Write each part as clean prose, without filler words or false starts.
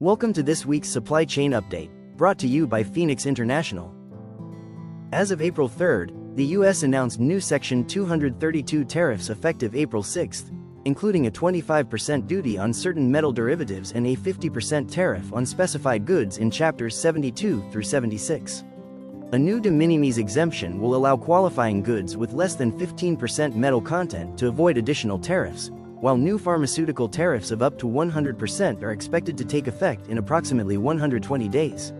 Welcome to this week's supply chain update, brought to you by Phoenix International. As of April 3rd, the U.S. announced new Section 232 tariffs effective April 6th, including a 25% duty on certain metal derivatives and a 50% tariff on specified goods in Chapters 72 through 76. A new de minimis exemption will allow qualifying goods with less than 15% metal content to avoid additional tariffs, while new pharmaceutical tariffs of up to 100% are expected to take effect in approximately 120 days.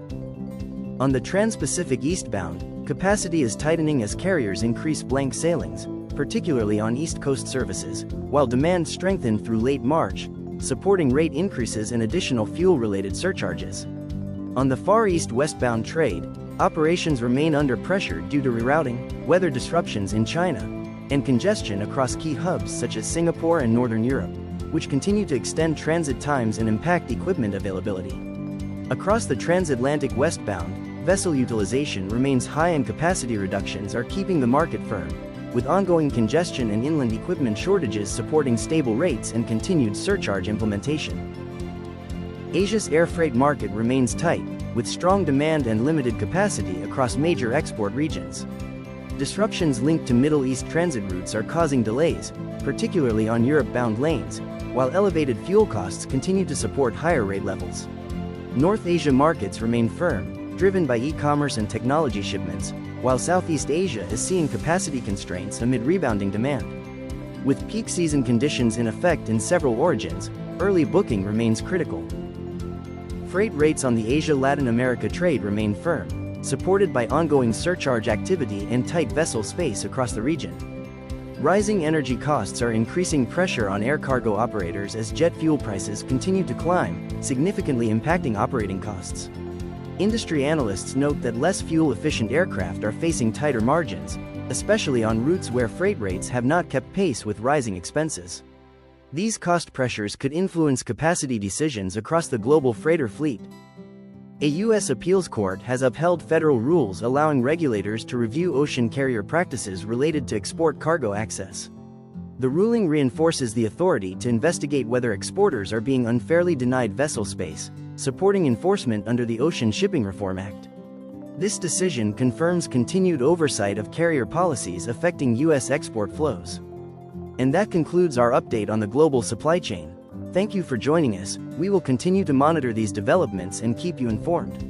On the Trans-Pacific eastbound, capacity is tightening as carriers increase blank sailings, particularly on East Coast services, while demand strengthened through late March, supporting rate increases and additional fuel-related surcharges. On the Far East westbound trade, operations remain under pressure due to rerouting, weather disruptions in China, and congestion across key hubs such as Singapore and Northern Europe, which continue to extend transit times and impact equipment availability. Across the transatlantic westbound, vessel utilization remains high and capacity reductions are keeping the market firm, with ongoing congestion and inland equipment shortages supporting stable rates and continued surcharge implementation. Asia's air freight market remains tight, with strong demand and limited capacity across major export regions. Disruptions linked to Middle East transit routes are causing delays, particularly on Europe-bound lanes, while elevated fuel costs continue to support higher rate levels. North Asia markets remain firm, driven by e-commerce and technology shipments, while Southeast Asia is seeing capacity constraints amid rebounding demand. With peak season conditions in effect in several origins, early booking remains critical. Freight rates on the Asia-Latin America trade remain firm, supported by ongoing surcharge activity and tight vessel space across the region. Rising energy costs are increasing pressure on air cargo operators as jet fuel prices continue to climb, significantly impacting operating costs. Industry analysts note that less fuel-efficient aircraft are facing tighter margins, especially on routes where freight rates have not kept pace with rising expenses. These cost pressures could influence capacity decisions across the global freighter fleet. A U.S. appeals court has upheld federal rules allowing regulators to review ocean carrier practices related to export cargo access. The ruling reinforces the authority to investigate whether exporters are being unfairly denied vessel space, supporting enforcement under the Ocean Shipping Reform Act. This decision confirms continued oversight of carrier policies affecting U.S. export flows. And that concludes our update on the global supply chain. Thank you for joining us. We will continue to monitor these developments and keep you informed.